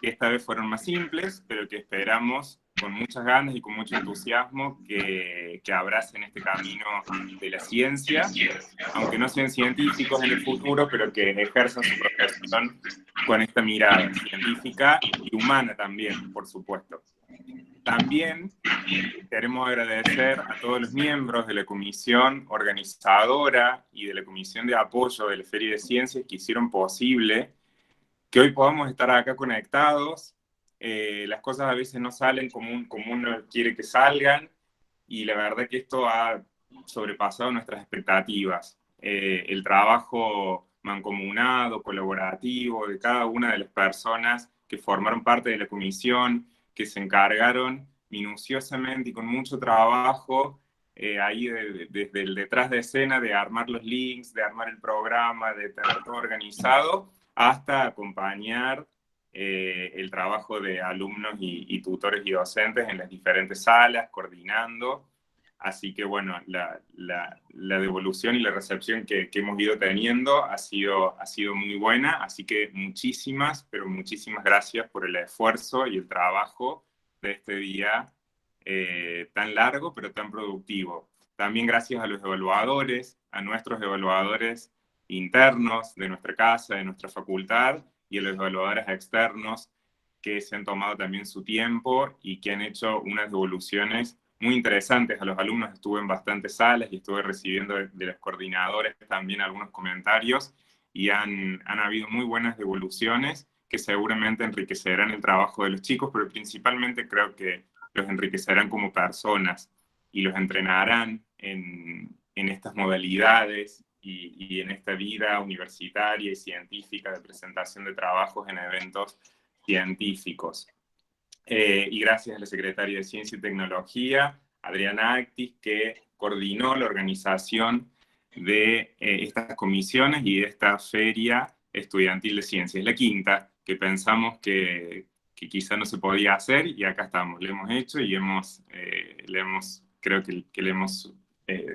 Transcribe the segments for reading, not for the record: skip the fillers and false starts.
que esta vez fueron más simples, pero que esperamos con muchas ganas y con mucho entusiasmo que abracen este camino de la ciencia, aunque no sean científicos en el futuro, pero que ejerzan su profesión con esta mirada científica y humana también, por supuesto. También queremos agradecer a todos los miembros de la comisión organizadora y de la comisión de apoyo de la Feria de Ciencias que hicieron posible que hoy podamos estar acá conectados. Las cosas a veces no salen como uno quiere que salgan, y la verdad que esto ha sobrepasado nuestras expectativas. El trabajo mancomunado, colaborativo de cada una de las personas que formaron parte de la comisión, que se encargaron minuciosamente y con mucho trabajo ahí desde el detrás de escena, de armar los links, de armar el programa, de tener todo organizado, hasta acompañar el trabajo de alumnos y tutores y docentes en las diferentes salas, coordinando. Así que bueno, la devolución y la recepción que hemos ido teniendo ha sido muy buena, así que muchísimas, pero muchísimas gracias por el esfuerzo y el trabajo de este día tan largo, pero tan productivo. También gracias a los evaluadores, a nuestros evaluadores internos de nuestra casa, de nuestra facultad, y a los evaluadores externos que se han tomado también su tiempo y que han hecho unas devoluciones muy interesantes. A los alumnos estuve en bastantes salas y estuve recibiendo de los coordinadores también algunos comentarios, y han habido muy buenas devoluciones que seguramente enriquecerán el trabajo de los chicos, pero principalmente creo que los enriquecerán como personas y los entrenarán en estas modalidades y en esta vida universitaria y científica de presentación de trabajos en eventos científicos. Y gracias a la secretaria de Ciencia y Tecnología, Adriana Actis, que coordinó la organización de estas comisiones y de esta Feria Estudiantil de Ciencias. La quinta, que pensamos que quizá no se podía hacer, y acá estamos, lo hemos hecho y creo que lo hemos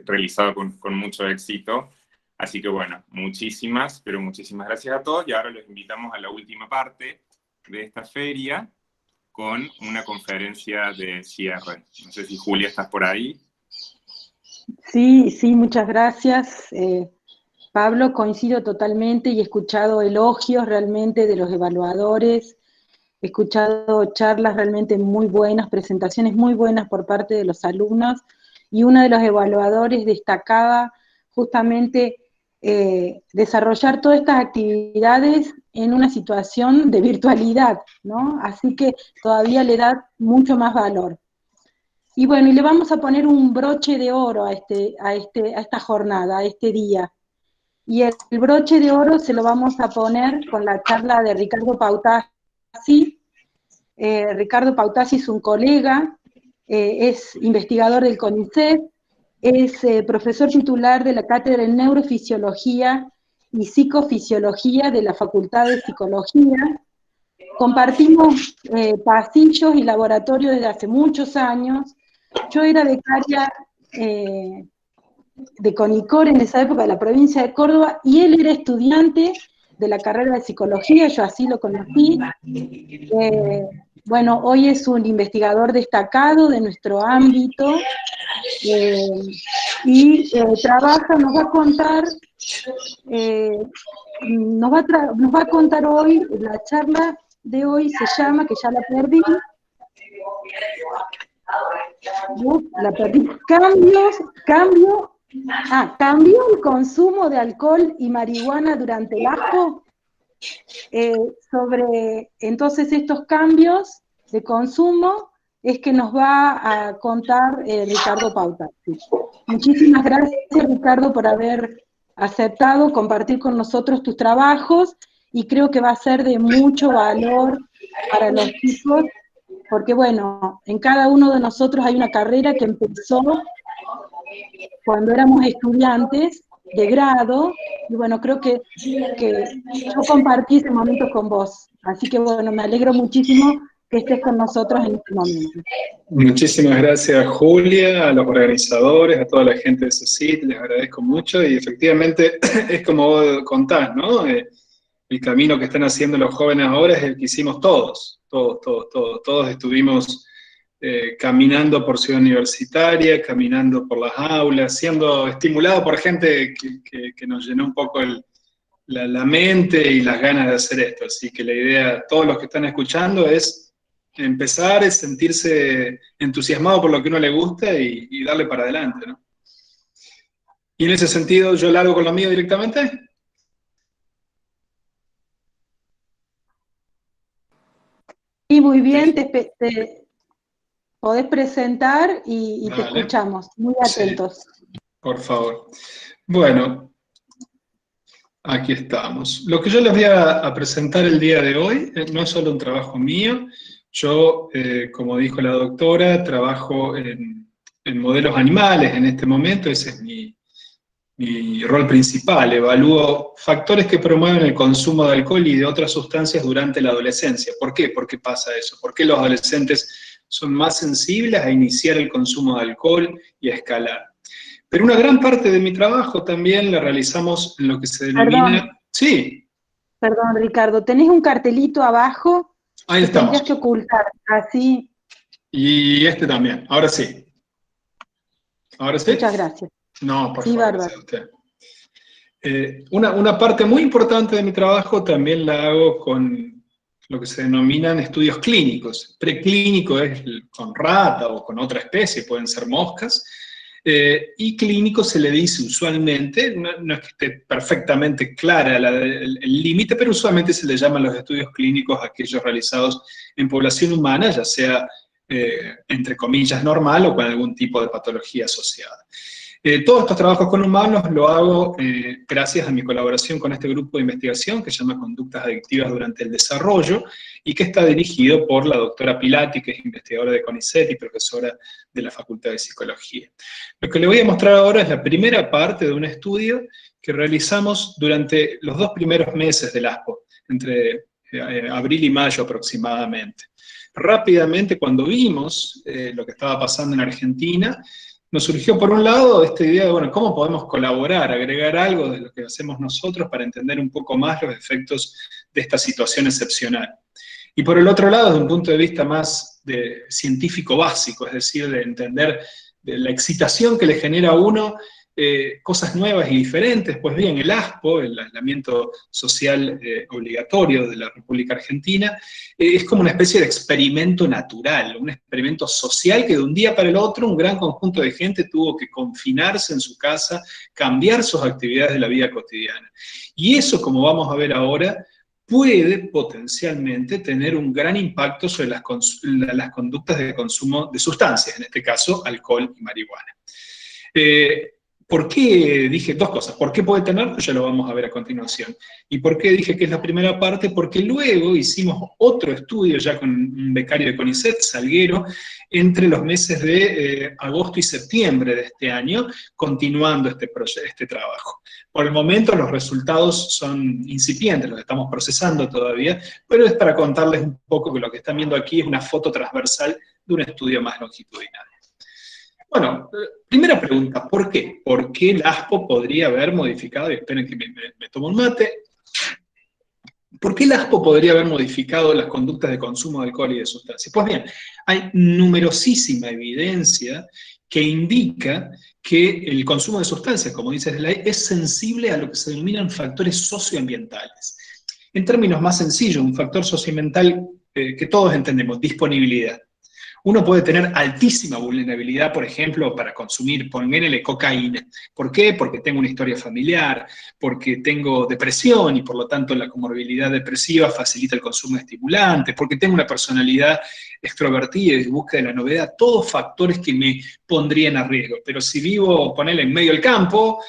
realizado con mucho éxito. Así que bueno, muchísimas, pero muchísimas gracias a todos, y ahora los invitamos a la última parte de esta feria con una conferencia de cierre. No sé si Julia estás por ahí. Sí, muchas gracias. Pablo, coincido totalmente y he escuchado elogios realmente de los evaluadores, he escuchado charlas realmente muy buenas, presentaciones muy buenas por parte de los alumnos, y uno de los evaluadores destacaba justamente desarrollar todas estas actividades en una situación de virtualidad, ¿no? Así que todavía le da mucho más valor. Y bueno, y le vamos a poner un broche de oro a esta jornada, a este día. Y el broche de oro se lo vamos a poner con la charla de Ricardo Pautasi. Ricardo Pautasi es un colega, es investigador del CONICET, es profesor titular de la Cátedra en Neurofisiología y Psicofisiología de la Facultad de Psicología. Compartimos pasillos y laboratorios desde hace muchos años. Yo era becaria de CONICOR en esa época, de la provincia de Córdoba, y él era estudiante de la carrera de psicología, yo así lo conocí. Bueno, hoy es un investigador destacado de nuestro ámbito, y trabaja, nos va a contar, nos va a contar hoy, la charla de hoy se llama, que ya la perdí, ¿cambió el consumo de alcohol y marihuana durante el ASPO? Sobre entonces estos cambios de consumo es que nos va a contar Ricardo Pautasi. Muchísimas gracias, Ricardo, por haber aceptado compartir con nosotros tus trabajos, y creo que va a ser de mucho valor para los chicos, porque bueno, en cada uno de nosotros hay una carrera que empezó cuando éramos estudiantes de grado, y bueno, creo que yo compartí ese momento con vos, así que bueno, me alegro muchísimo que estés con nosotros en este momento. Muchísimas gracias, Julia, a los organizadores, a toda la gente de SOCIT, les agradezco mucho, y efectivamente es como vos contás, ¿no? el camino que están haciendo los jóvenes ahora es el que hicimos todos estuvimos caminando por Ciudad Universitaria, caminando por las aulas, siendo estimulados por gente que nos llenó un poco la mente y las ganas de hacer esto. Así que la idea, todos los que están escuchando, es empezar, es sentirse entusiasmado por lo que uno le gusta y darle para adelante, ¿no? Y en ese sentido, ¿yo largo con lo mío directamente? Sí, muy bien, te podés presentar y te Vale. escuchamos, muy atentos. Sí, por favor. Bueno, aquí estamos. Lo que yo les voy a presentar el día de hoy no es solo un trabajo mío. Yo, como dijo la doctora, trabajo en modelos animales en este momento. Ese es mi rol principal. Evalúo factores que promueven el consumo de alcohol y de otras sustancias durante la adolescencia. ¿Por qué? ¿Por qué pasa eso? ¿Por qué los adolescentes son más sensibles a iniciar el consumo de alcohol y a escalar? Pero una gran parte de mi trabajo también la realizamos en lo que se denomina... Perdón. Sí. Perdón, Ricardo, tenés un cartelito abajo Ahí que estamos. tendrías que ocultar, así. Y este también, ahora sí. ¿Ahora sí? Muchas gracias. No, por sí, favor, bárbaro. gracias a usted. Una parte muy importante de mi trabajo también la hago con lo que se denominan estudios clínicos. Preclínico es con rata o con otra especie, pueden ser moscas, y clínico se le dice usualmente, no es que esté perfectamente clara el límite, pero usualmente se le llaman los estudios clínicos aquellos realizados en población humana, ya sea entre comillas normal o con algún tipo de patología asociada. Todos estos trabajos con humanos lo hago gracias a mi colaboración con este grupo de investigación que se llama Conductas Adictivas durante el Desarrollo y que está dirigido por la doctora Pilati, que es investigadora de CONICET y profesora de la Facultad de Psicología. Lo que le voy a mostrar ahora es la primera parte de un estudio que realizamos durante los 2 primeros meses del ASPO, entre abril y mayo aproximadamente. Rápidamente, cuando vimos lo que estaba pasando en Argentina, nos surgió por un lado esta idea de, bueno, ¿cómo podemos colaborar, agregar algo de lo que hacemos nosotros para entender un poco más los efectos de esta situación excepcional? Y por el otro lado, desde un punto de vista más científico básico, es decir, de entender la excitación que le genera a uno cosas nuevas y diferentes, pues bien, el ASPO, el aislamiento social obligatorio de la República Argentina, es como una especie de experimento natural, un experimento social que de un día para el otro un gran conjunto de gente tuvo que confinarse en su casa, cambiar sus actividades de la vida cotidiana. Y eso, como vamos a ver ahora, puede potencialmente tener un gran impacto sobre las conductas de consumo de sustancias, en este caso alcohol y marihuana. ¿Por qué dije 2 cosas? ¿Por qué puede tenerlo? Ya lo vamos a ver a continuación. ¿Y por qué dije que es la primera parte? Porque luego hicimos otro estudio ya con un becario de CONICET, Salguero, entre los meses de agosto y septiembre de este año, continuando este trabajo. Por el momento los resultados son incipientes, los estamos procesando todavía, pero es para contarles un poco que lo que están viendo aquí es una foto transversal de un estudio más longitudinal. Bueno, primera pregunta, ¿por qué? ¿Por qué el ASPO podría haber modificado, y esperen que me tomo un mate, ¿por qué el ASPO podría haber modificado las conductas de consumo de alcohol y de sustancias? Pues bien, hay numerosísima evidencia que indica que el consumo de sustancias, como dice la ley, es sensible a lo que se denominan factores socioambientales. En términos más sencillos, un factor socioambiental que todos entendemos, disponibilidad. Uno puede tener altísima vulnerabilidad, por ejemplo, para consumir, ponele cocaína. ¿Por qué? Porque tengo una historia familiar, porque tengo depresión y por lo tanto la comorbilidad depresiva facilita el consumo de estimulantes, porque tengo una personalidad extrovertida y busca de la novedad, todos factores que me pondrían a riesgo. Pero si vivo, ponele en medio del campo,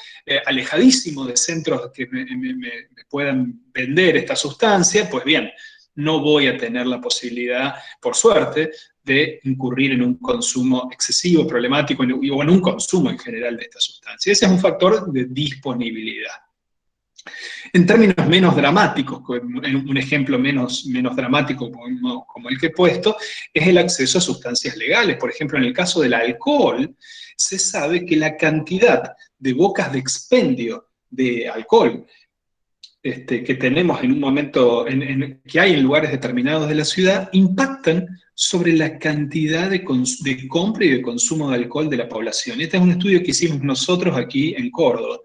alejadísimo de centros que me puedan vender esta sustancia, pues bien, no voy a tener la posibilidad, por suerte, de incurrir en un consumo excesivo, problemático, o en un consumo en general de esta sustancia. Ese es un factor de disponibilidad. En términos menos dramáticos, un ejemplo menos dramático como el que he puesto, es el acceso a sustancias legales. Por ejemplo, en el caso del alcohol, se sabe que la cantidad de bocas de expendio de alcohol que tenemos en un momento, que hay en lugares determinados de la ciudad, impactan sobre la cantidad de compra y de consumo de alcohol de la población. Este es un estudio que hicimos nosotros aquí en Córdoba.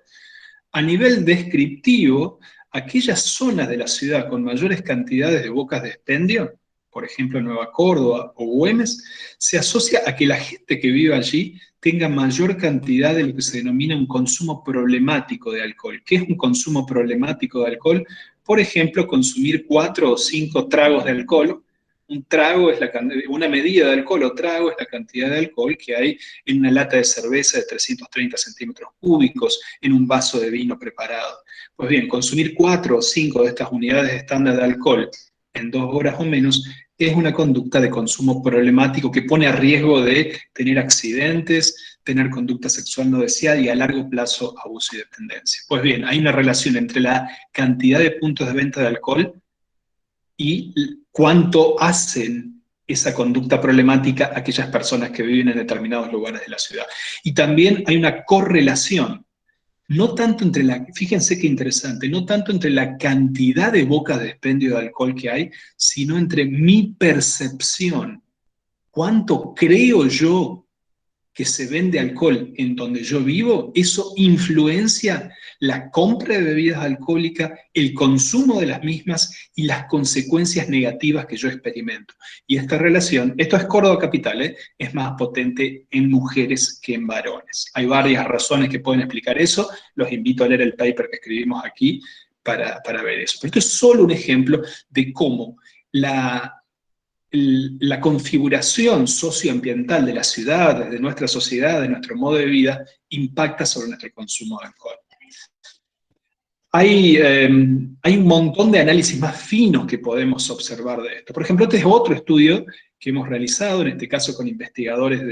A nivel descriptivo, aquellas zonas de la ciudad con mayores cantidades de bocas de expendio, por ejemplo Nueva Córdoba o Güemes, se asocia a que la gente que vive allí tenga mayor cantidad de lo que se denomina un consumo problemático de alcohol. ¿Qué es un consumo problemático de alcohol? Por ejemplo, consumir 4 o 5 tragos de alcohol. Un trago es una medida de alcohol, o trago es la cantidad de alcohol que hay en una lata de cerveza de 330 centímetros cúbicos, en un vaso de vino preparado. Pues bien, consumir 4 o 5 de estas unidades estándar de alcohol en 2 horas o menos es una conducta de consumo problemático que pone a riesgo de tener accidentes, tener conducta sexual no deseada y a largo plazo abuso y dependencia. Pues bien, hay una relación entre la cantidad de puntos de venta de alcohol y cuánto hacen esa conducta problemática a aquellas personas que viven en determinados lugares de la ciudad. Y también hay una correlación, no tanto entre fíjense qué interesante, no tanto entre la cantidad de bocas de expendio de alcohol que hay, sino entre mi percepción. ¿Cuánto creo yo que se vende alcohol en donde yo vivo? Eso influencia la compra de bebidas alcohólicas, el consumo de las mismas y las consecuencias negativas que yo experimento. Y esta relación, esto es Córdoba Capital, es más potente en mujeres que en varones. Hay varias razones que pueden explicar eso, los invito a leer el paper que escribimos aquí para ver eso. Pero esto es solo un ejemplo de cómo la configuración socioambiental de la ciudad, de nuestra sociedad, de nuestro modo de vida, impacta sobre nuestro consumo de alcohol. Hay un montón de análisis más finos que podemos observar de esto. Por ejemplo, este es otro estudio que hemos realizado, en este caso con investigadores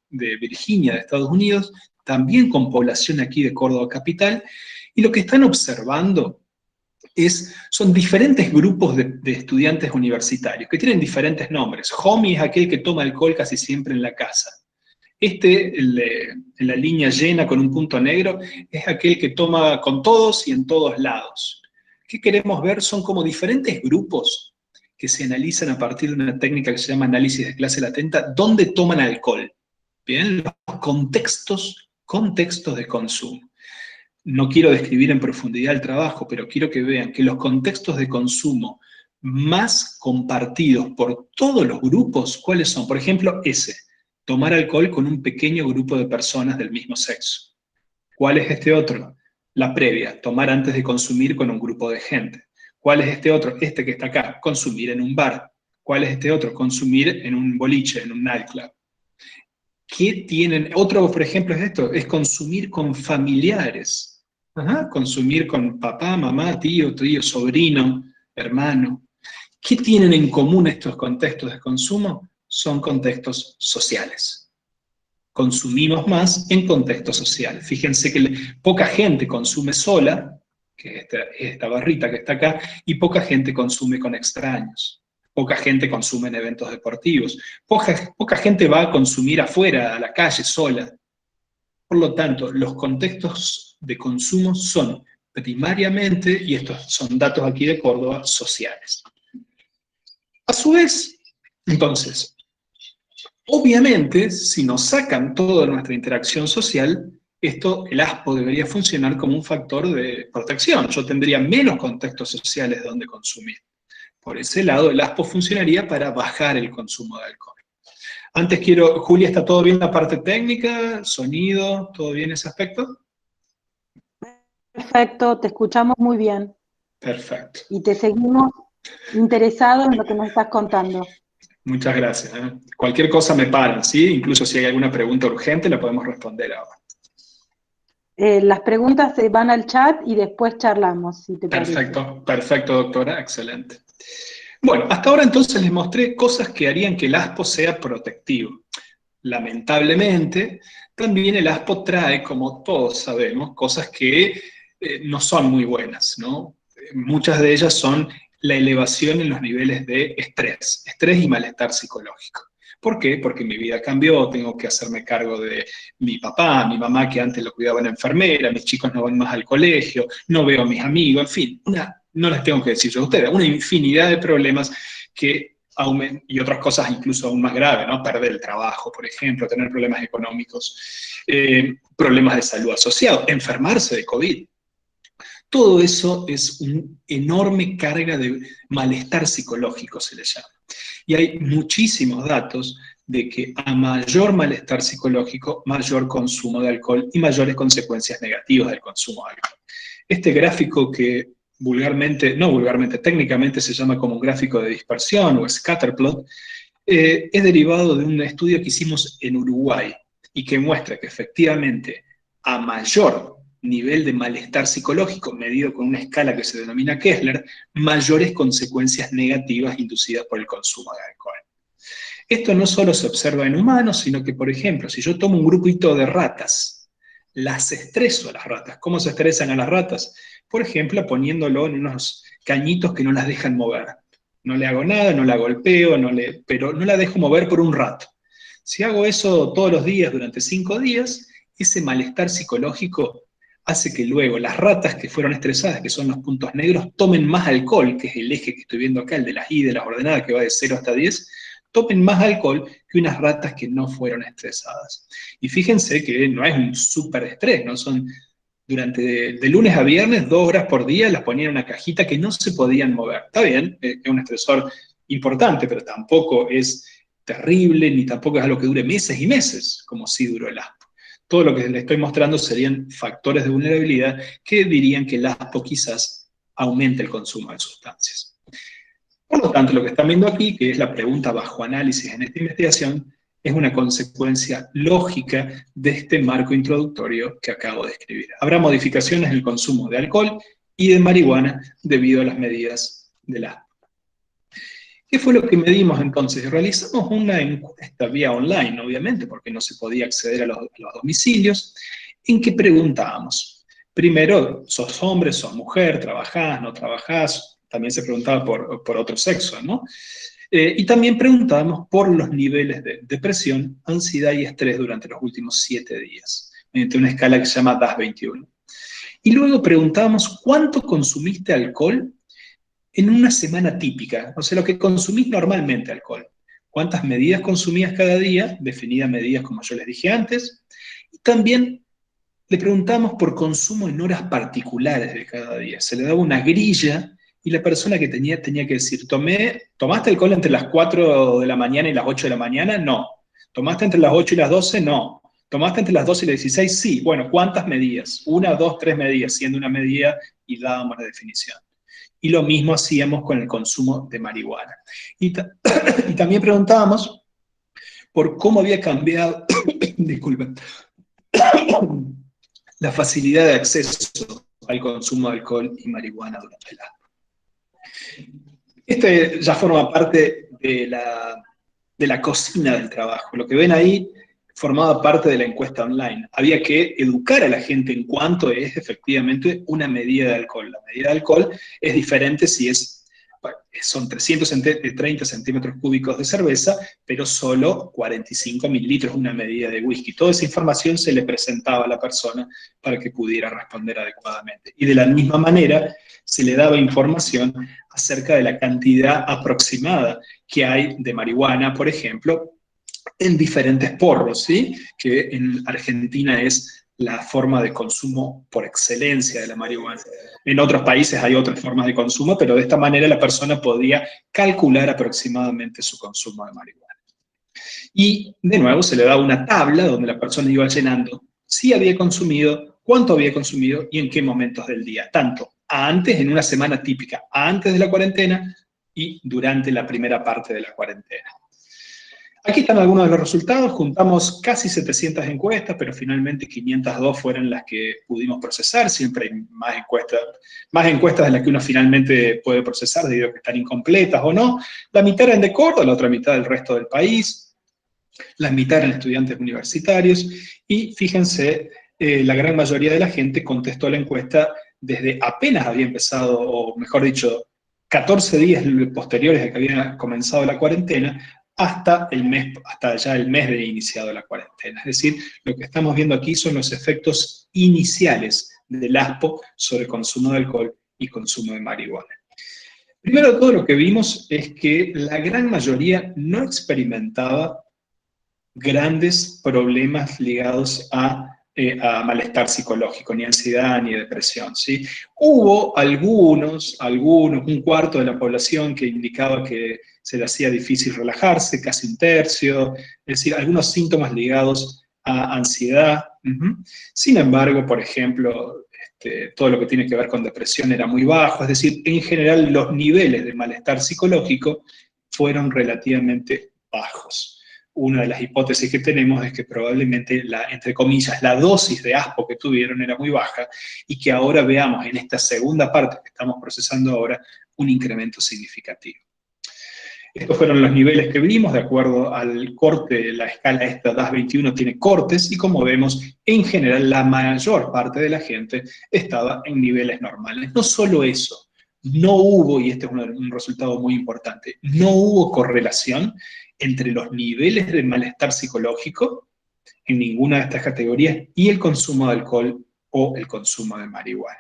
de Virginia, de Estados Unidos, también con población aquí de Córdoba Capital, y lo que están observando son diferentes grupos de estudiantes universitarios, que tienen diferentes nombres. Homie es aquel que toma alcohol casi siempre en la casa. En la línea llena con un punto negro, es aquel que toma con todos y en todos lados. ¿Qué queremos ver? Son como diferentes grupos que se analizan a partir de una técnica que se llama análisis de clase latenta, donde toman alcohol. Bien, los contextos de consumo. No quiero describir en profundidad el trabajo, pero quiero que vean que los contextos de consumo más compartidos por todos los grupos, ¿cuáles son? Por ejemplo, tomar alcohol con un pequeño grupo de personas del mismo sexo. ¿Cuál es este otro? La previa, tomar antes de consumir con un grupo de gente. ¿Cuál es este otro? Este que está acá, consumir en un bar. ¿Cuál es este otro? Consumir en un boliche, en un nightclub. ¿Qué tienen? Otro, por ejemplo, es esto, es consumir con familiares. Consumir con papá, mamá, tío, sobrino, hermano. ¿Qué tienen en común estos contextos de consumo? Son contextos sociales. Consumimos más en contexto social. Fíjense que poca gente consume sola, que es esta barrita que está acá, y poca gente consume con extraños. Poca gente consume en eventos deportivos. Poca gente va a consumir afuera, a la calle, sola. Por lo tanto, los contextos de consumo son primariamente, y estos son datos aquí de Córdoba, sociales. A su vez, entonces, obviamente, si nos sacan toda nuestra interacción social, el ASPO debería funcionar como un factor de protección. Yo tendría menos contextos sociales donde consumir. Por ese lado, el ASPO funcionaría para bajar el consumo de alcohol. Antes Julia, ¿está todo bien la parte técnica? ¿Sonido? ¿Todo bien ese aspecto? Perfecto, te escuchamos muy bien. Perfecto. Y te seguimos interesados en lo que nos estás contando. Muchas gracias. Cualquier cosa me paran, ¿sí? Incluso si hay alguna pregunta urgente, la podemos responder ahora. Las preguntas se van al chat y después charlamos, si te parece. Perfecto, doctora, excelente. Bueno, hasta ahora entonces les mostré cosas que harían que el ASPO sea protectivo. Lamentablemente, también el ASPO trae, como todos sabemos, cosas que no son muy buenas, ¿no? Muchas de ellas son la elevación en los niveles de estrés y malestar psicológico. ¿Por qué? Porque mi vida cambió, tengo que hacerme cargo de mi papá, mi mamá que antes lo cuidaba en enfermera, mis chicos no van más al colegio, no veo a mis amigos, en fin, una no les tengo que decir yo a ustedes, una infinidad de problemas que y otras cosas incluso aún más graves, ¿no? Perder el trabajo, por ejemplo, tener problemas económicos, problemas de salud asociados, enfermarse de COVID. Todo eso es una enorme carga de malestar psicológico, se le llama. Y hay muchísimos datos de que a mayor malestar psicológico, mayor consumo de alcohol y mayores consecuencias negativas del consumo de alcohol. Este gráfico que técnicamente se llama como un gráfico de dispersión o scatterplot, es derivado de un estudio que hicimos en Uruguay y que muestra que efectivamente a mayor nivel de malestar psicológico, medido con una escala que se denomina Kessler, mayores consecuencias negativas inducidas por el consumo de alcohol. Esto no solo se observa en humanos, sino que, por ejemplo, si yo tomo un grupito de ratas, las estreso a las ratas. ¿Cómo se estresan a las ratas? Por ejemplo, poniéndolo en unos cañitos que no las dejan mover. No le hago nada, no la golpeo, pero no la dejo mover por un rato. Si hago eso todos los días durante 5 días, ese malestar psicológico hace que luego las ratas que fueron estresadas, que son los puntos negros, tomen más alcohol, que es el eje que estoy viendo acá, el de las Y, de las ordenadas, que va de 0 hasta 10, tomen más alcohol que unas ratas que no fueron estresadas. Y fíjense que no es un súper estrés, ¿no? Son de lunes a viernes, 2 horas por día, las ponían en una cajita que no se podían mover. Está bien, es un estresor importante, pero tampoco es terrible, ni tampoco es algo que dure meses y meses, como sí duró el ASPO. Todo lo que les estoy mostrando serían factores de vulnerabilidad que dirían que el ASPO quizás aumente el consumo de sustancias. Por lo tanto, lo que están viendo aquí, que es la pregunta bajo análisis en esta investigación, es una consecuencia lógica de este marco introductorio que acabo de escribir. Habrá modificaciones en el consumo de alcohol y de marihuana debido a las medidas del ASPO. ¿Qué fue lo que medimos entonces? Realizamos una encuesta vía online, obviamente, porque no se podía acceder a los domicilios, en que preguntábamos. Primero, ¿sos hombre, sos mujer, trabajás, no trabajás? También se preguntaba por otro sexo, ¿no? Y también preguntábamos por los niveles de depresión, ansiedad y estrés durante los últimos 7 días, mediante una escala que se llama DAS-21. Y luego preguntábamos cuánto consumiste alcohol en una semana típica, o sea, lo que consumís normalmente alcohol. ¿Cuántas medidas consumías cada día? Definidas medidas como yo les dije antes. Y también le preguntamos por consumo en horas particulares de cada día. Se le daba una grilla y la persona que tenía que decir, ¿tomaste alcohol entre las 4 de la mañana y las 8 de la mañana? No. ¿Tomaste entre las 8 y las 12? No. ¿Tomaste entre las 12 y las 16? Sí. Bueno, ¿cuántas medidas? 1, 2, 3 medidas, siendo una medida, y dábamos la definición. Y lo mismo hacíamos con el consumo de marihuana. Y también preguntábamos por cómo había cambiado, disculpen, la facilidad de acceso al consumo de alcohol y marihuana durante el ASPO. Este ya forma parte de la cocina del trabajo. Lo que ven ahí formaba parte de la encuesta online. Había que educar a la gente en cuanto es efectivamente una medida de alcohol. La medida de alcohol es diferente si son 330 centímetros cúbicos de cerveza, pero solo 45 mililitros, una medida de whisky. Toda esa información se le presentaba a la persona para que pudiera responder adecuadamente. Y de la misma manera se le daba información acerca de la cantidad aproximada que hay de marihuana, por ejemplo, en diferentes porros, ¿sí? Que en Argentina es la forma de consumo por excelencia de la marihuana. En otros países hay otras formas de consumo, pero de esta manera la persona podía calcular aproximadamente su consumo de marihuana. Y de nuevo se le da una tabla donde la persona iba llenando si había consumido, cuánto había consumido y en qué momentos del día, tanto antes, en una semana típica, antes de la cuarentena y durante la primera parte de la cuarentena. Aquí están algunos de los resultados. Juntamos casi 700 encuestas, pero finalmente 502 fueron las que pudimos procesar. Siempre hay más encuestas de las que uno finalmente puede procesar debido a que están incompletas o no. La mitad eran de Córdoba, la otra mitad del resto del país. La mitad eran estudiantes universitarios. Y fíjense, la gran mayoría de la gente contestó la encuesta desde apenas había empezado, o mejor dicho, 14 días posteriores a que había comenzado la cuarentena, hasta ya el mes de iniciado la cuarentena. Es decir, lo que estamos viendo aquí son los efectos iniciales del ASPO sobre el consumo de alcohol y consumo de marihuana. Primero de todo, lo que vimos es que la gran mayoría no experimentaba grandes problemas ligados a malestar psicológico, ni ansiedad, ni depresión, ¿sí? Hubo algunos, un cuarto de la población que indicaba que se le hacía difícil relajarse, casi un tercio, es decir, algunos síntomas ligados a ansiedad. Sin embargo, por ejemplo, todo lo que tiene que ver con depresión era muy bajo, es decir, en general los niveles de malestar psicológico fueron relativamente bajos. Una de las hipótesis que tenemos es que probablemente entre comillas, la dosis de ASPO que tuvieron era muy baja y que ahora veamos en esta segunda parte que estamos procesando ahora un incremento significativo. Estos fueron los niveles que vimos de acuerdo al corte. La escala esta DAS-21 tiene cortes y como vemos, en general la mayor parte de la gente estaba en niveles normales. No solo eso, no hubo, y este es un resultado muy importante, no hubo correlación entre los niveles de malestar psicológico en ninguna de estas categorías y el consumo de alcohol o el consumo de marihuana.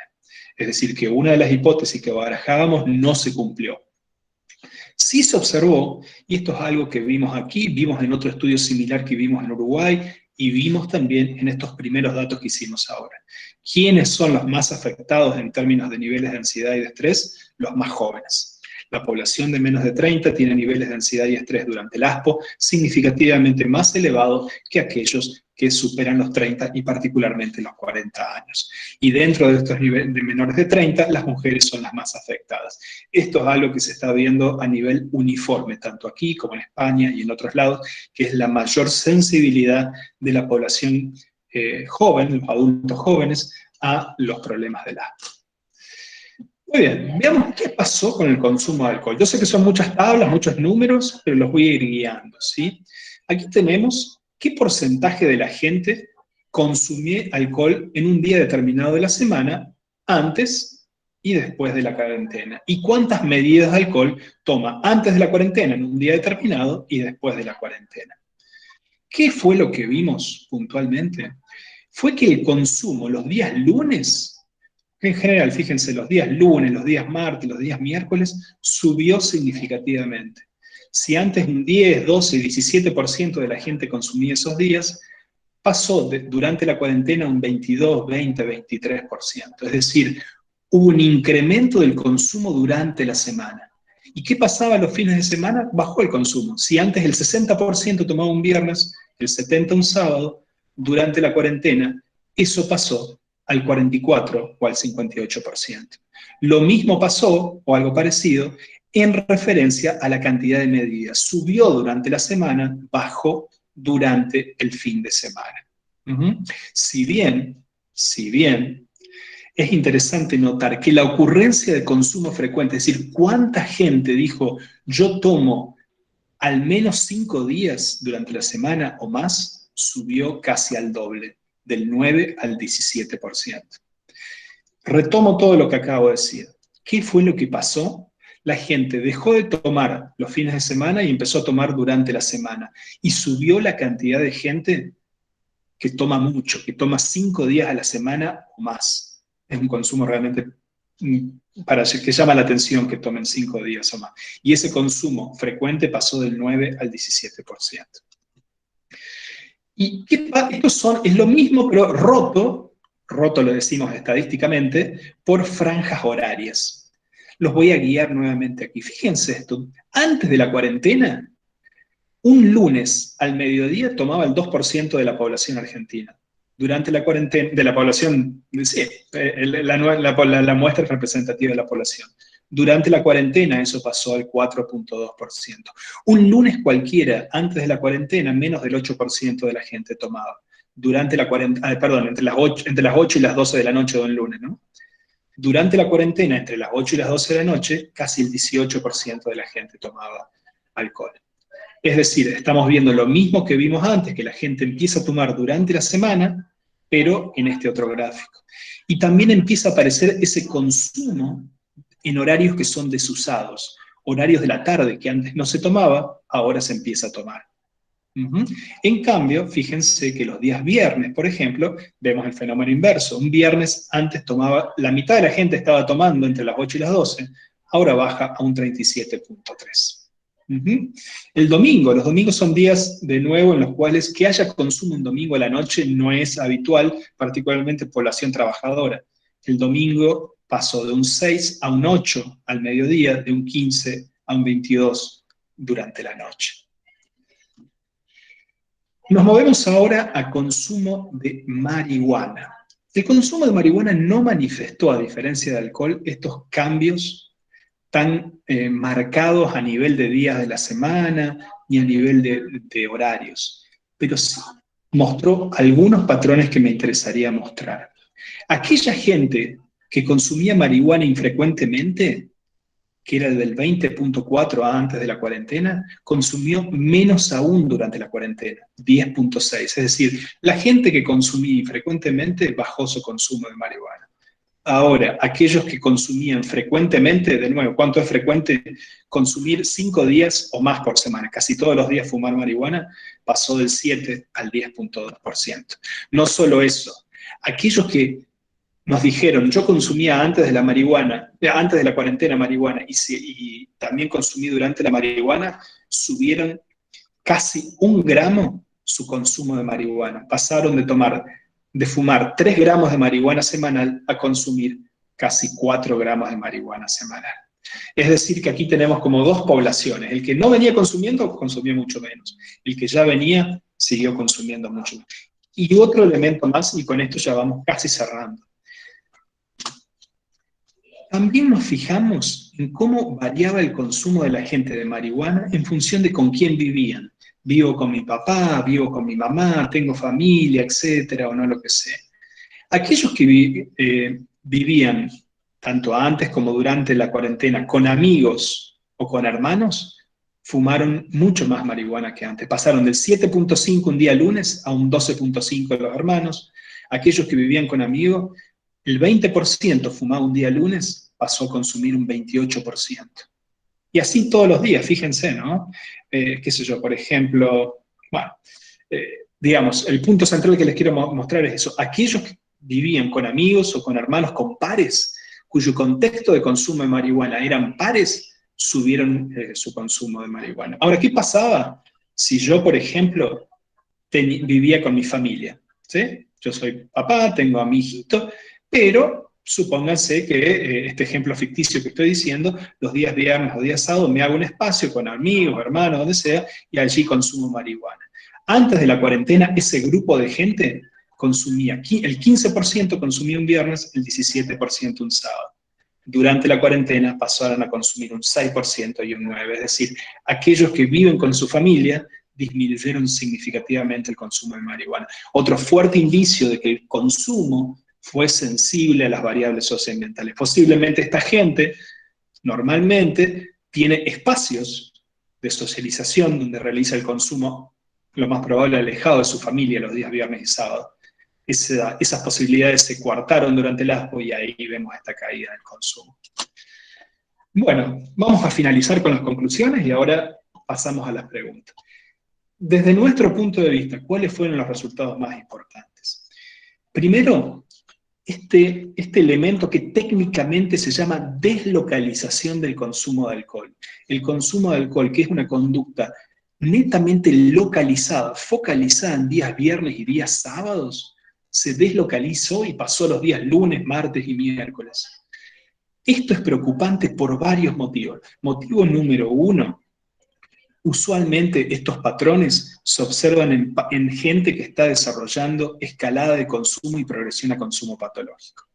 Es decir, que una de las hipótesis que barajábamos no se cumplió. Sí se observó, y esto es algo que vimos aquí, vimos en otro estudio similar que vimos en Uruguay, y vimos también en estos primeros datos que hicimos ahora. ¿Quiénes son los más afectados en términos de niveles de ansiedad y de estrés? Los más jóvenes. La población de menos de 30 tiene niveles de ansiedad y estrés durante el ASPO significativamente más elevados que aquellos que superan los 30 y particularmente los 40 años. Y dentro de estos niveles de menores de 30, las mujeres son las más afectadas. Esto es algo que se está viendo a nivel uniforme, tanto aquí como en España y en otros lados, que es la mayor sensibilidad de la población joven, los adultos jóvenes, a los problemas del ASPO. Muy bien, veamos qué pasó con el consumo de alcohol. Yo sé que son muchas tablas, muchos números, pero los voy a ir guiando, ¿sí? Aquí tenemos qué porcentaje de la gente consumía alcohol en un día determinado de la semana, antes y después de la cuarentena. Y cuántas medidas de alcohol toma antes de la cuarentena en un día determinado y después de la cuarentena. ¿Qué fue lo que vimos puntualmente? Fue que el consumo los días lunes, en general, fíjense, los días lunes, los días martes, los días miércoles, subió significativamente. Si antes un 10, 12, 17% de la gente consumía esos días, pasó durante la cuarentena un 22, 20, 23%. Es decir, hubo un incremento del consumo durante la semana. ¿Y qué pasaba los fines de semana? Bajó el consumo. Si antes el 60% tomaba un viernes, el 70% un sábado, durante la cuarentena, eso pasó al 44% o al 58%. Lo mismo pasó, o algo parecido, en referencia a la cantidad de medidas. Subió durante la semana, bajó durante el fin de semana. Si bien es interesante notar que la ocurrencia de consumo frecuente, es decir, cuánta gente dijo, yo tomo al menos 5 días durante la semana o más, subió casi al doble, del 9 al 17%. Retomo todo lo que acabo de decir. ¿Qué fue lo que pasó? La gente dejó de tomar los fines de semana y empezó a tomar durante la semana. Y subió la cantidad de gente que toma mucho, que toma 5 días a la semana o más. Es un consumo realmente que llama la atención que tomen 5 días o más. Y ese consumo frecuente pasó del 9 al 17%. Y es lo mismo, pero roto lo decimos estadísticamente, por franjas horarias. Los voy a guiar nuevamente aquí. Fíjense esto, antes de la cuarentena, un lunes al mediodía tomaba el 2% de la población argentina. Durante la cuarentena, de la población, sí, la muestra representativa de la población. Durante la cuarentena eso pasó al 4.2%. Un lunes cualquiera, antes de la cuarentena, menos del 8% de la gente tomaba. Durante la cuarentena, entre las 8 y las 12 de la noche de un lunes, ¿no? Durante la cuarentena, entre las 8 y las 12 de la noche, casi el 18% de la gente tomaba alcohol. Es decir, estamos viendo lo mismo que vimos antes, que la gente empieza a tomar durante la semana, pero en este otro gráfico. Y también empieza a aparecer ese consumo en horarios que son desusados, horarios de la tarde que antes no se tomaba, ahora se empieza a tomar. Ujú. En cambio, fíjense que los días viernes, por ejemplo, vemos el fenómeno inverso. Un viernes antes la mitad de la gente estaba tomando entre las 8 y las 12, ahora baja a un 37,3. Ujú. El domingo, los domingos son días de nuevo en los cuales que haya consumo un domingo a la noche no es habitual, particularmente población trabajadora. El domingo pasó de un 6 a un 8 al mediodía, de un 15 a un 22 durante la noche. Nos movemos ahora a consumo de marihuana. El consumo de marihuana no manifestó, a diferencia de alcohol, estos cambios tan marcados a nivel de días de la semana ni a nivel de horarios, pero sí mostró algunos patrones que me interesaría mostrar. Aquella gente que consumía marihuana infrecuentemente, que era el del 20,4 antes de la cuarentena, consumió menos aún durante la cuarentena, 10,6. Es decir, la gente que consumía frecuentemente bajó su consumo de marihuana. Ahora, aquellos que consumían frecuentemente, de nuevo, ¿cuánto es frecuente? Consumir 5 días o más por semana, casi todos los días fumar marihuana, pasó del 7 al 10,2%. No solo eso, aquellos que nos dijeron, yo consumía antes de la marihuana, antes de la cuarentena marihuana, y también consumí durante la marihuana, subieron casi 1 gramo su consumo de marihuana. Pasaron de fumar 3 gramos de marihuana semanal a consumir casi 4 gramos de marihuana semanal. Es decir, que aquí tenemos como dos poblaciones. El que no venía consumiendo, consumió mucho menos. El que ya venía, siguió consumiendo mucho más. Y otro elemento más, y con esto ya vamos casi cerrando. También nos fijamos en cómo variaba el consumo de la gente de marihuana en función de con quién vivían. Vivo con mi papá, vivo con mi mamá, tengo familia, etcétera, o no lo que sea. Aquellos que vivían, tanto antes como durante la cuarentena, con amigos o con hermanos, fumaron mucho más marihuana que antes. Pasaron del 7,5 un día lunes a un 12,5 de los hermanos. Aquellos que vivían con amigos, el 20% fumaba un día lunes, pasó a consumir un 28%. Y así todos los días, fíjense, ¿no? Qué sé yo, por ejemplo, bueno, digamos, el punto central que les quiero mostrar es eso. Aquellos que vivían con amigos o con hermanos, con pares, cuyo contexto de consumo de marihuana eran pares, subieron su consumo de marihuana. Ahora, ¿qué pasaba si yo, por ejemplo, vivía con mi familia? ¿Sí? Yo soy papá, tengo a mi hijito, pero supónganse que este ejemplo ficticio que estoy diciendo, los días viernes o días sábados me hago un espacio con amigos, hermanos, donde sea, y allí consumo marihuana. Antes de la cuarentena, ese grupo de gente consumía, el 15% consumía un viernes, el 17% un sábado. Durante la cuarentena pasaron a consumir un 6% y un 9%, es decir, aquellos que viven con su familia disminuyeron significativamente el consumo de marihuana. Otro fuerte indicio de que el consumo fue sensible a las variables socioambientales. Posiblemente esta gente normalmente tiene espacios de socialización donde realiza el consumo, lo más probable alejado de su familia los días viernes y sábados. Esas posibilidades se coartaron durante el ASPO y ahí vemos esta caída del consumo. Bueno, vamos a finalizar con las conclusiones y ahora pasamos a las preguntas. Desde nuestro punto de vista, ¿cuáles fueron los resultados más importantes? Primero, este elemento que técnicamente se llama deslocalización del consumo de alcohol. El consumo de alcohol, que es una conducta netamente localizada, focalizada en días viernes y días sábados, se deslocalizó y pasó los días lunes, martes y miércoles. Esto es preocupante por varios motivos. Motivo número 1, usualmente estos patrones se observan en gente que está desarrollando escalada de consumo y progresión a consumo patológico.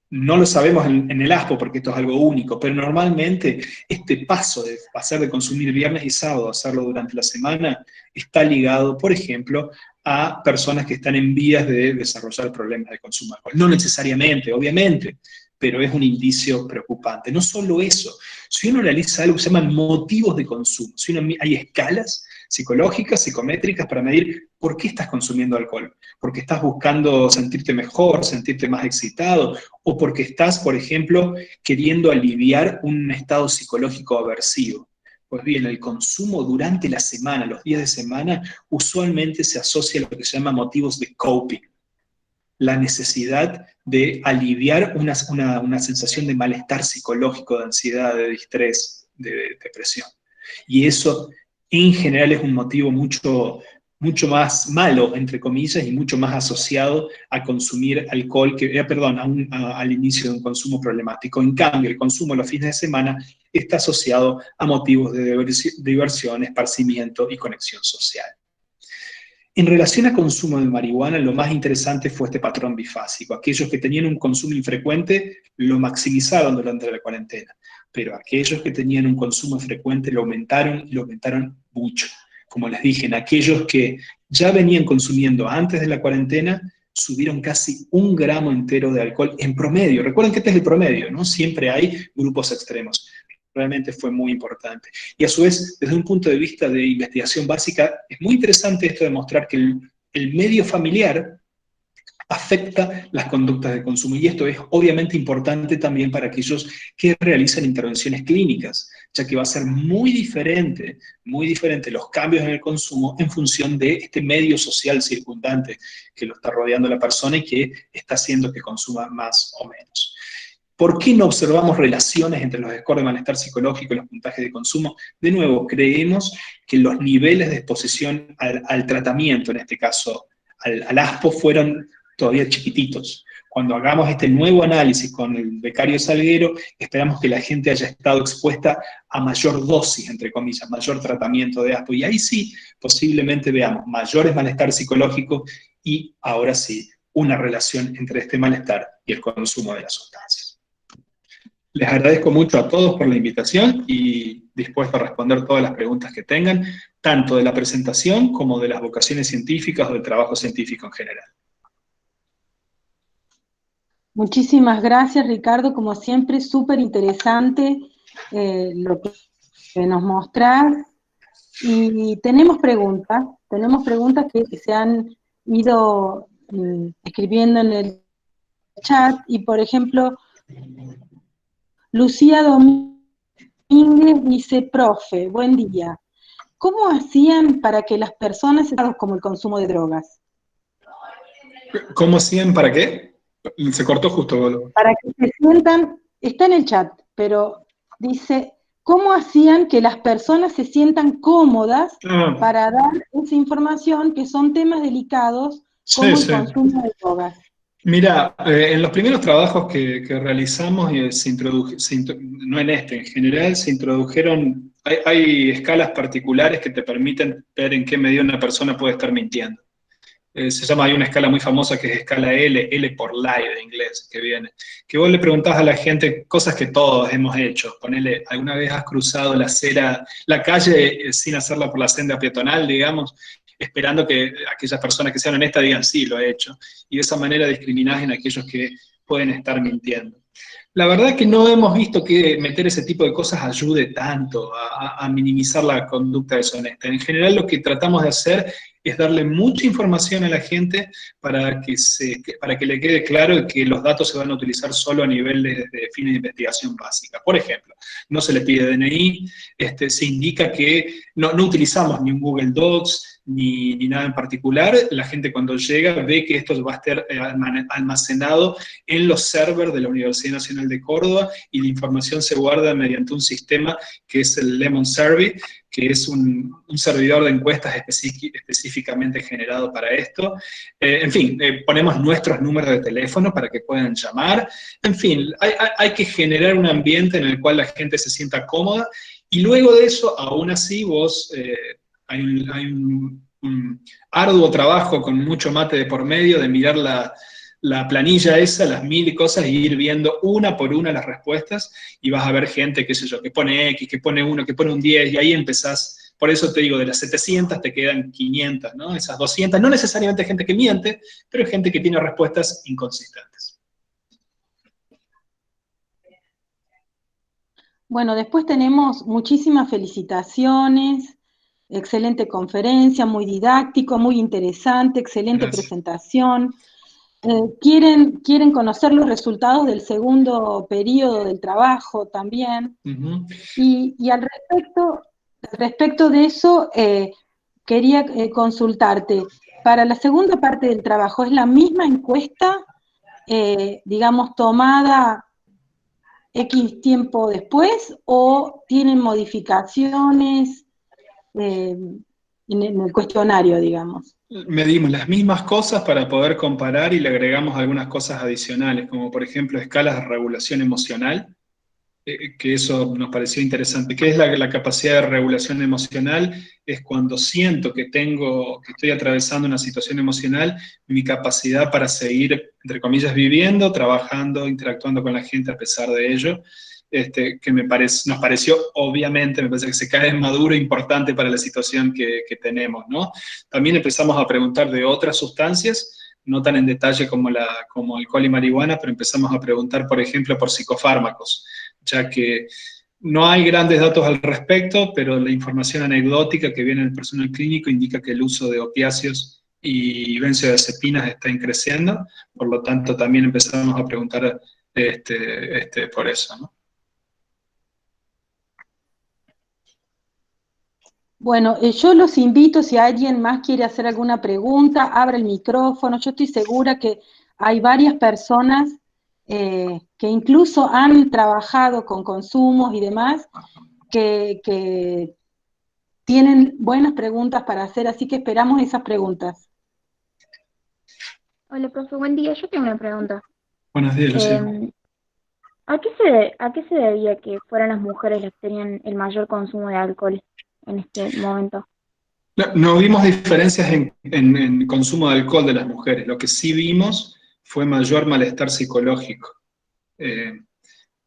No lo sabemos en el ASPO porque esto es algo único, pero normalmente este paso de pasar de consumir viernes y sábado a hacerlo durante la semana está ligado, por ejemplo, a personas que están en vías de desarrollar problemas de consumo de alcohol. No necesariamente, obviamente, pero es un indicio preocupante. No solo eso, si uno realiza algo que se llaman motivos de consumo, hay escalas psicológicas, psicométricas para medir por qué estás consumiendo alcohol, porque estás buscando sentirte mejor, sentirte más excitado, o porque estás, por ejemplo, queriendo aliviar un estado psicológico aversivo. Pues bien, el consumo durante la semana, los días de semana, usualmente se asocia a lo que se llama motivos de coping, la necesidad de aliviar una sensación de malestar psicológico, de ansiedad, de distrés, de depresión. Y eso en general es un motivo mucho más malo, entre comillas, y mucho más asociado a consumir alcohol, al inicio de un consumo problemático. En cambio, el consumo los fines de semana está asociado a motivos de diversión, esparcimiento y conexión social. En relación a consumo de marihuana, lo más interesante fue este patrón bifásico. Aquellos que tenían un consumo infrecuente lo maximizaron durante la cuarentena, pero aquellos que tenían un consumo frecuente lo aumentaron mucho. Como les dije, en aquellos que ya venían consumiendo antes de la cuarentena, subieron casi 1 gramo entero de alcohol en promedio. Recuerden que este es el promedio, ¿no? Siempre hay grupos extremos. Realmente fue muy importante. Y a su vez, desde un punto de vista de investigación básica, es muy interesante esto de mostrar que el medio familiar afecta las conductas de consumo. Y esto es obviamente importante también para aquellos que realizan intervenciones clínicas, ya que va a ser muy diferente los cambios en el consumo en función de este medio social circundante que lo está rodeando la persona y que está haciendo que consuma más o menos. ¿Por qué no observamos relaciones entre los scores de malestar psicológico y los puntajes de consumo? De nuevo, creemos que los niveles de exposición al tratamiento, en este caso al ASPO, fueron todavía chiquititos. Cuando hagamos este nuevo análisis con el becario Salguero, esperamos que la gente haya estado expuesta a mayor dosis, entre comillas, mayor tratamiento de ASPO. Y ahí sí, posiblemente veamos mayores malestar psicológico y, ahora sí, una relación entre este malestar y el consumo de las sustancias. Les agradezco mucho a todos por la invitación y dispuesto a responder todas las preguntas que tengan, tanto de la presentación como de las vocaciones científicas o del trabajo científico en general. Muchísimas gracias, Ricardo. Como siempre, súper interesante lo que nos mostrás. Y tenemos preguntas que se han ido escribiendo en el chat. Y, por ejemplo, Lucía Domínguez dice: profe, buen día. ¿Cómo hacían para que las personas como el consumo de drogas? ¿Cómo hacían para qué? Se cortó justo. Para que se sientan, está en el chat, pero dice: ¿cómo hacían que las personas se sientan cómodas para dar esa información, que son temas delicados como el consumo de drogas? Mira, en los primeros trabajos que realizamos, no en este, en general, se introdujeron, hay escalas particulares que te permiten ver en qué medida una persona puede estar mintiendo. Hay una escala muy famosa que es escala L por lie de inglés, que viene. Que vos le preguntás a la gente cosas que todos hemos hecho. Ponele, ¿alguna vez has cruzado la calle sin hacerla por la senda peatonal, digamos, esperando que aquellas personas que sean honestas digan sí, lo he hecho? Y de esa manera discriminás en aquellos que pueden estar mintiendo. La verdad es que no hemos visto que meter ese tipo de cosas ayude tanto a minimizar la conducta deshonesta. En general, lo que tratamos de hacer es darle mucha información a la gente para que le quede claro que los datos se van a utilizar solo a nivel de fines de investigación básica. Por ejemplo, no se le pide DNI, se indica que no utilizamos ni un Google Docs, ni nada en particular. La gente cuando llega ve que esto va a estar almacenado en los servers de la Universidad Nacional de Córdoba y la información se guarda mediante un sistema que es el Lemon Survey, que es un servidor de encuestas específicamente generado para esto. En fin, ponemos nuestros números de teléfono para que puedan llamar. En fin, hay que generar un ambiente en el cual la gente se sienta cómoda, y luego de eso, aún así, hay un arduo trabajo con mucho mate de por medio de mirar la planilla esa, las 1000 cosas, y ir viendo una por una las respuestas, y vas a ver gente, qué sé yo, que pone X, que pone 1, que pone un 10, y ahí empezás. Por eso te digo, de las 700 te quedan 500, ¿no? Esas 200, no necesariamente gente que miente, pero gente que tiene respuestas inconsistentes. Bueno, después tenemos muchísimas felicitaciones, excelente conferencia, muy didáctico, muy interesante, excelente presentación. Quieren conocer los resultados del segundo periodo del trabajo también. Y al respecto, respecto de eso, quería consultarte. Para la segunda parte del trabajo, ¿es la misma encuesta, digamos, tomada X tiempo después, o tienen modificaciones en el cuestionario, digamos? Medimos las mismas cosas para poder comparar y le agregamos algunas cosas adicionales, como por ejemplo escalas de regulación emocional, que eso nos pareció interesante. ¿Qué es la capacidad de regulación emocional? Es cuando siento que estoy atravesando una situación emocional, mi capacidad para seguir, entre comillas, viviendo, trabajando, interactuando con la gente a pesar de ello. Que nos pareció, obviamente, me parece que se cae en maduro, importante para la situación que tenemos, ¿no? También empezamos a preguntar de otras sustancias, no tan en detalle como alcohol y marihuana, pero empezamos a preguntar, por ejemplo, por psicofármacos, ya que no hay grandes datos al respecto, pero la información anecdótica que viene del personal clínico indica que el uso de opiáceos y benzodiazepinas está creciendo, por lo tanto también empezamos a preguntar por eso, ¿no? Bueno, yo los invito, si alguien más quiere hacer alguna pregunta, abra el micrófono. Yo estoy segura que hay varias personas que incluso han trabajado con consumos y demás, que tienen buenas preguntas para hacer, así que esperamos esas preguntas. Hola, profe, buen día. Yo tengo una pregunta. Buenos días, Lucía. ¿A qué se debía que fueran las mujeres las que tenían el mayor consumo de alcohol en este momento? No vimos diferencias en consumo de alcohol de las mujeres. Lo que sí vimos fue mayor malestar psicológico.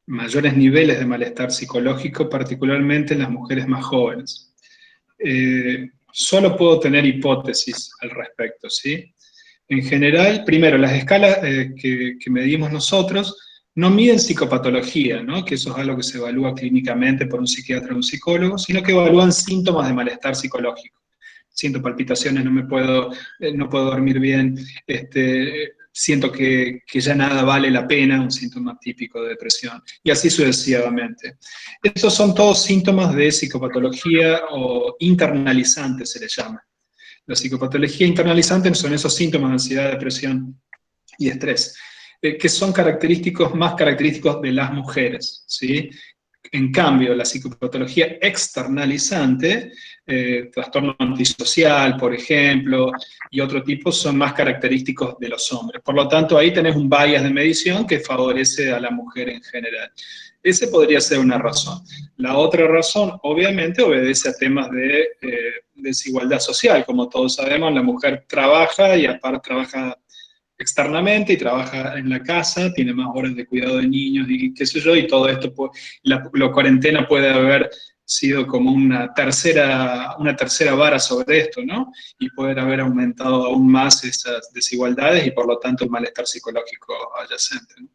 Mayores niveles de malestar psicológico, particularmente en las mujeres más jóvenes. Solo puedo tener hipótesis al respecto, ¿sí? En general, primero, las escalas que medimos nosotros no miden psicopatología, ¿no? Que eso es algo que se evalúa clínicamente por un psiquiatra o un psicólogo, sino que evalúan síntomas de malestar psicológico. Siento palpitaciones, no puedo dormir bien, siento que ya nada vale la pena, un síntoma típico de depresión, y así sucesivamente. Estos son todos síntomas de psicopatología o internalizante, se le llama. La psicopatología internalizante son esos síntomas de ansiedad, depresión y estrés, que son más característicos de las mujeres, ¿sí? En cambio, la psicopatología externalizante, trastorno antisocial, por ejemplo, y otro tipo, son más característicos de los hombres. Por lo tanto, ahí tenés un bias de medición que favorece a la mujer en general. Ese podría ser una razón. La otra razón, obviamente, obedece a temas de desigualdad social. Como todos sabemos, la mujer trabaja y aparte trabaja externamente y trabaja en la casa, tiene más horas de cuidado de niños y qué sé yo, y todo esto, la cuarentena puede haber sido como una tercera vara sobre esto, ¿no? Y poder haber aumentado aún más esas desigualdades y por lo tanto el malestar psicológico adyacente, ¿no?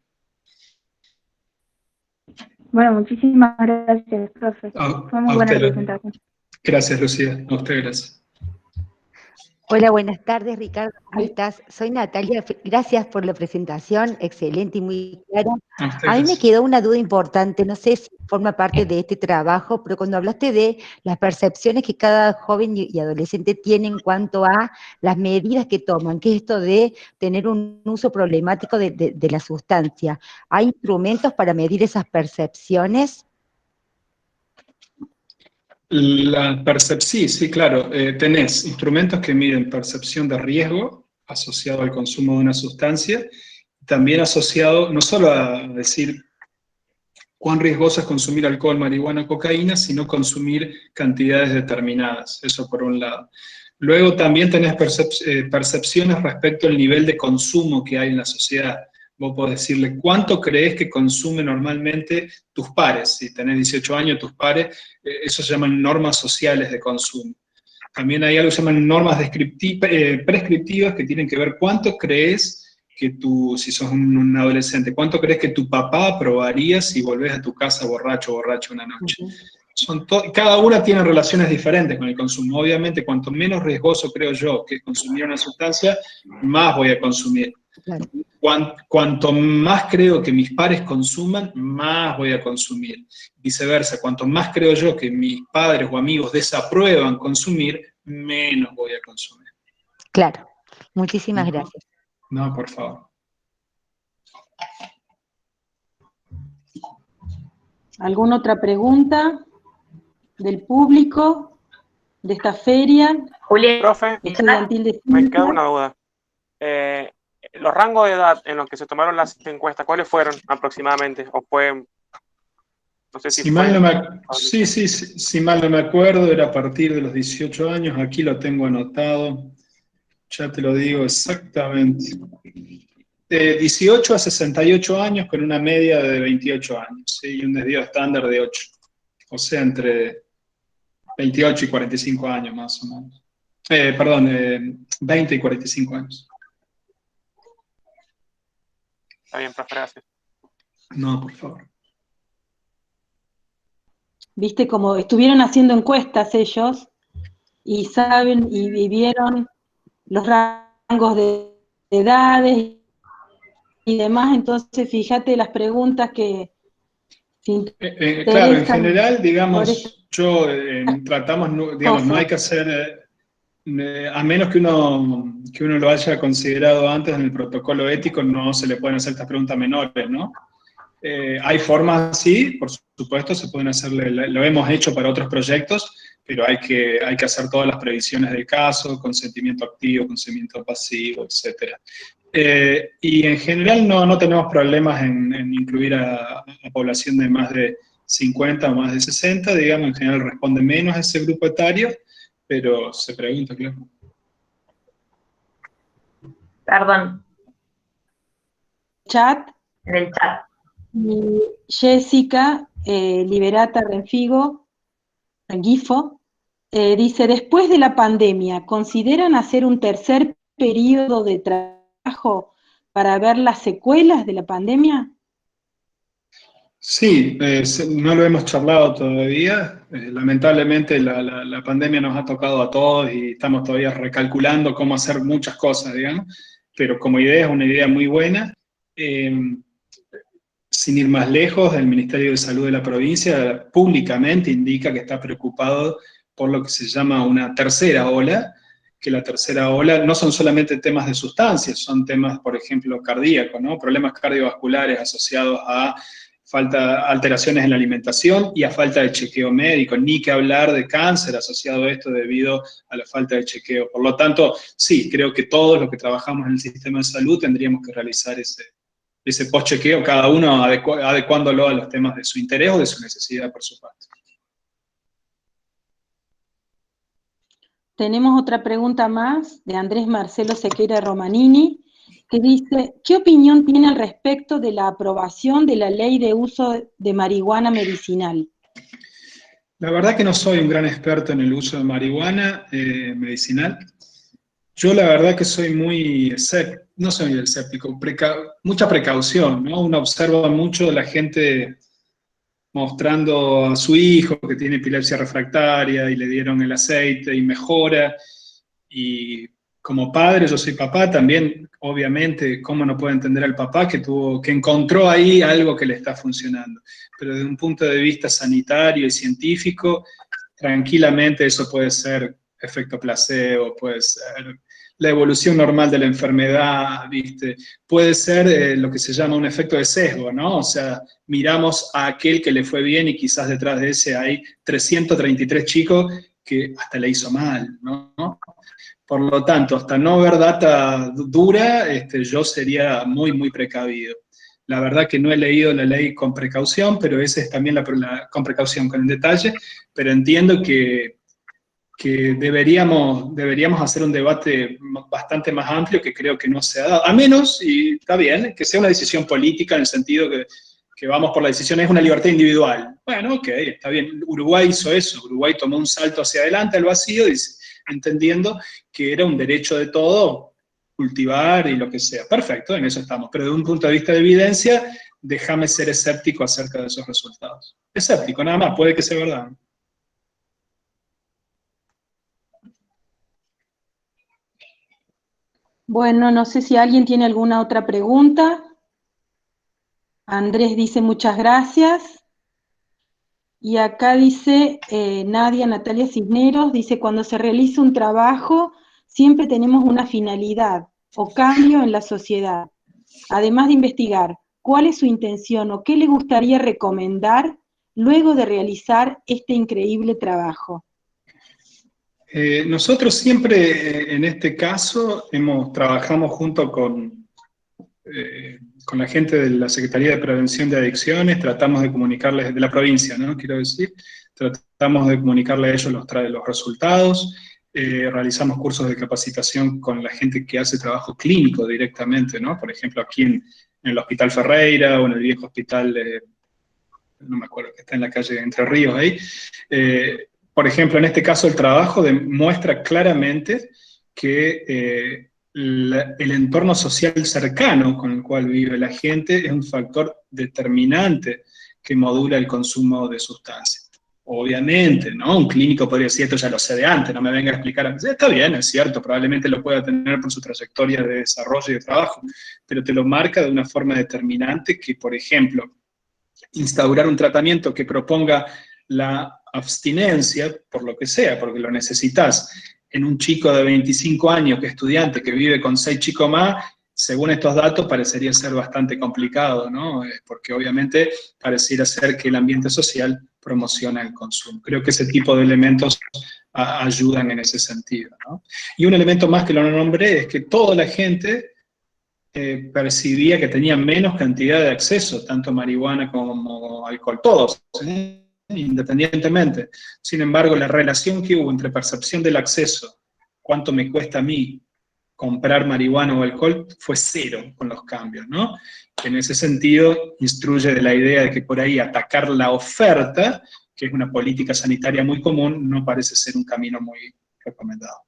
Bueno, muchísimas gracias, profe. Fue muy buena la presentación. Gracias, Lucía. A usted, gracias. Hola, buenas tardes, Ricardo, ¿cómo estás? Soy Natalia, gracias por la presentación, excelente y muy clara. A mí me quedó una duda importante, no sé si forma parte de este trabajo, pero cuando hablaste de las percepciones que cada joven y adolescente tiene en cuanto a las medidas que toman, que es esto de tener un uso problemático de la sustancia, ¿hay instrumentos para medir esas percepciones? Sí, claro. Tenés instrumentos que miden percepción de riesgo asociado al consumo de una sustancia, también asociado no solo a decir cuán riesgoso es consumir alcohol, marihuana, cocaína, sino consumir cantidades determinadas. Eso por un lado. Luego también tenés percepciones respecto al nivel de consumo que hay en la sociedad. Vos podés decirle cuánto crees que consumen normalmente tus pares. Si tenés 18 años, tus pares, eso se llaman normas sociales de consumo. También hay algo que se llaman normas prescriptivas que tienen que ver cuánto crees que si sos un adolescente, cuánto crees que tu papá aprobaría si volvés a tu casa borracho o borracha una noche. Cada una tiene relaciones diferentes con el consumo. Obviamente, cuanto menos riesgoso creo yo que consumir una sustancia, más voy a consumir. Claro. Cuanto más creo que mis pares consuman, más voy a consumir. Viceversa, cuanto más creo yo que mis padres o amigos desaprueban consumir, menos voy a consumir. Claro. Muchísimas gracias. No, por favor. ¿Alguna otra pregunta del público de esta feria Julián, profe, estudiantil de me ciencia? queda una duda. Los rangos de edad en los que se tomaron las encuestas, ¿cuáles fueron aproximadamente? ¿O fue, no sé si Si fue... si mal no me acuerdo, era a partir de los 18 años, aquí lo tengo anotado, ya te lo digo exactamente. De 18 a 68 años con una media de 28 años, ¿sí? Y un desvío estándar de 8. O sea, entre 28 y 45 años más o menos. 20 y 45 años. Está bien, profe, gracias. No, por favor. Viste, como estuvieron haciendo encuestas ellos, y saben y vieron los rangos de edades y demás, entonces fíjate las preguntas que se Claro, en interesan general, por digamos, tratamos, digamos, no hay que hacer, a menos que uno lo haya considerado antes en el protocolo ético, no se le pueden hacer estas preguntas menores, ¿no? Hay formas, sí, por supuesto, se pueden hacerle, lo hemos hecho para otros proyectos, pero hay que hacer todas las previsiones del caso, consentimiento activo, consentimiento pasivo, etc. Y en general no tenemos problemas en incluir a población de más de 50 o más de 60, digamos, en general responde menos a ese grupo etario, pero se pregunta, claro. Perdón. chat. En el chat. Y Jessica Liberata Renfigo, Renguifo, dice, después de la pandemia, ¿consideran hacer un tercer periodo de trabajo para ver las secuelas de la pandemia? Sí, no lo hemos charlado todavía. Lamentablemente la pandemia nos ha tocado a todos y estamos todavía recalculando cómo hacer muchas cosas, digamos, pero como idea es una idea muy buena. Sin ir más lejos, el Ministerio de Salud de la provincia públicamente indica que está preocupado por lo que se llama una tercera ola, que la tercera ola no son solamente temas de sustancias, son temas, por ejemplo, cardíacos, ¿no? Problemas cardiovasculares asociados a alteraciones en la alimentación y a falta de chequeo médico, ni que hablar de cáncer asociado a esto debido a la falta de chequeo. Por lo tanto, sí, creo que todos los que trabajamos en el sistema de salud tendríamos que realizar ese post-chequeo, cada uno adecuándolo a los temas de su interés o de su necesidad, por su parte. Tenemos otra pregunta más de Andrés Marcelo Sequeira Romanini, que dice, ¿qué opinión tiene al respecto de la aprobación de la ley de uso de marihuana medicinal? La verdad que no soy un gran experto en el uso de marihuana medicinal. Yo la verdad que soy muy escéptico, no soy escéptico, mucha precaución, ¿no? Uno observa mucho a la gente mostrando a su hijo que tiene epilepsia refractaria y le dieron el aceite y mejora, y como padre, yo soy papá también, obviamente, ¿cómo no puedo entender al papá que encontró ahí algo que le está funcionando? Pero desde un punto de vista sanitario y científico, tranquilamente eso puede ser efecto placebo, puede ser la evolución normal de la enfermedad, ¿viste? Puede ser lo que se llama un efecto de sesgo, ¿no? O sea, miramos a aquel que le fue bien y quizás detrás de ese hay 333 chicos que hasta le hizo mal, ¿no? Por lo tanto, hasta no ver data dura, yo sería muy, muy precavido. La verdad que no he leído la ley con precaución, pero esa es también con precaución, con el detalle, pero entiendo que deberíamos hacer un debate bastante más amplio que creo que no se ha dado. A menos, y está bien, que sea una decisión política en el sentido que vamos por la decisión, es una libertad individual. Bueno, ok, está bien. Uruguay hizo eso. Uruguay tomó un salto hacia adelante al vacío, entendiendo que era un derecho de todo cultivar y lo que sea. Perfecto, en eso estamos. Pero desde un punto de vista de evidencia, déjame ser escéptico acerca de esos resultados. Escéptico, nada más, puede que sea verdad. Bueno, no sé si alguien tiene alguna otra pregunta. Andrés dice muchas gracias. Y acá dice Nadia Natalia Cisneros, dice, cuando se realiza un trabajo, siempre tenemos una finalidad o cambio en la sociedad. Además de investigar, ¿cuál es su intención o qué le gustaría recomendar luego de realizar este increíble trabajo? Nosotros siempre, en este caso, trabajamos junto con la gente de la Secretaría de Prevención de Adicciones, tratamos de comunicarles, de la provincia, ¿no? Quiero decir, tratamos de comunicarles a ellos los resultados, realizamos cursos de capacitación con la gente que hace trabajo clínico directamente, ¿no? Por ejemplo, aquí en el Hospital Ferreira o en el viejo hospital, no me acuerdo, que está en la calle de Entre Ríos ahí. Por ejemplo, en este caso el trabajo demuestra claramente que el entorno social cercano con el cual vive la gente es un factor determinante que modula el consumo de sustancias. Obviamente, ¿no? Un clínico podría decir, esto ya lo sé de antes, no me venga a explicar. Está bien, es cierto, probablemente lo pueda tener por su trayectoria de desarrollo y de trabajo, pero te lo marca de una forma determinante que, por ejemplo, instaurar un tratamiento que proponga la abstinencia, por lo que sea, porque lo necesitas, en un chico de 25 años que es estudiante, que vive con 6 chicos más, según estos datos parecería ser bastante complicado, ¿no? Porque obviamente pareciera ser que el ambiente social promociona el consumo. Creo que ese tipo de elementos ayudan en ese sentido, ¿no? Y un elemento más que lo nombré es que toda la gente percibía que tenía menos cantidad de acceso, tanto marihuana como alcohol, todos, independientemente. Sin embargo, la relación que hubo entre percepción del acceso, cuánto me cuesta a mí comprar marihuana o alcohol, fue cero con los cambios, ¿no? En ese sentido, instruye de la idea de que por ahí atacar la oferta, que es una política sanitaria muy común, no parece ser un camino muy recomendado.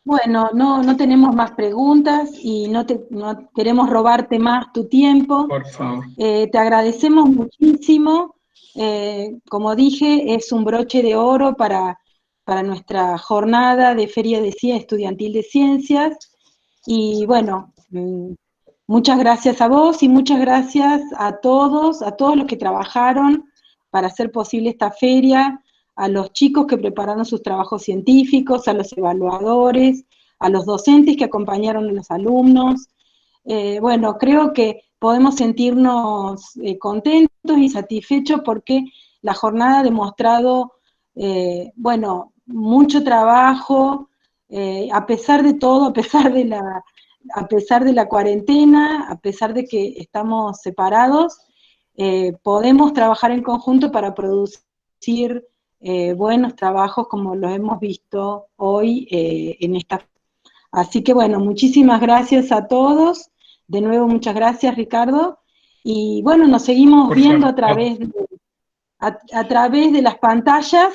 Bueno, no tenemos más preguntas y no queremos robarte más tu tiempo. Por favor. Te agradecemos muchísimo. Como dije, es un broche de oro para nuestra jornada de Feria Estudiantil de Ciencias. Y bueno, muchas gracias a vos y muchas gracias a todos los que trabajaron para hacer posible esta feria, a los chicos que prepararon sus trabajos científicos, a los evaluadores, a los docentes que acompañaron a los alumnos. Bueno, creo que podemos sentirnos contentos y satisfechos porque la jornada ha demostrado, bueno, mucho trabajo, a pesar de todo, a pesar de la cuarentena, a pesar de que estamos separados, podemos trabajar en conjunto para producir buenos trabajos como los hemos visto hoy en esta. Así que bueno, muchísimas gracias a todos. De nuevo, muchas gracias, Ricardo. Y bueno, nos seguimos viendo a través de las pantallas,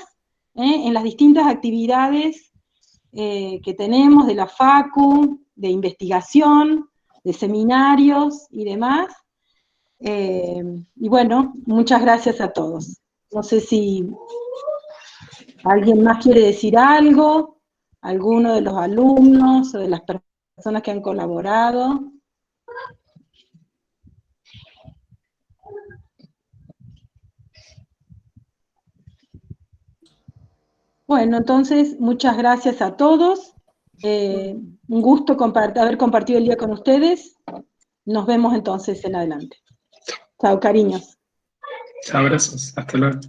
en las distintas actividades que tenemos de la Facu, de investigación, de seminarios y demás. Y bueno, muchas gracias a todos. No sé si alguien más quiere decir algo, alguno de los alumnos o de las personas que han colaborado. Bueno, entonces, muchas gracias a todos. Un gusto haber compartido el día con ustedes. Nos vemos entonces en adelante. Chao, cariños. Chao, abrazos. Hasta luego.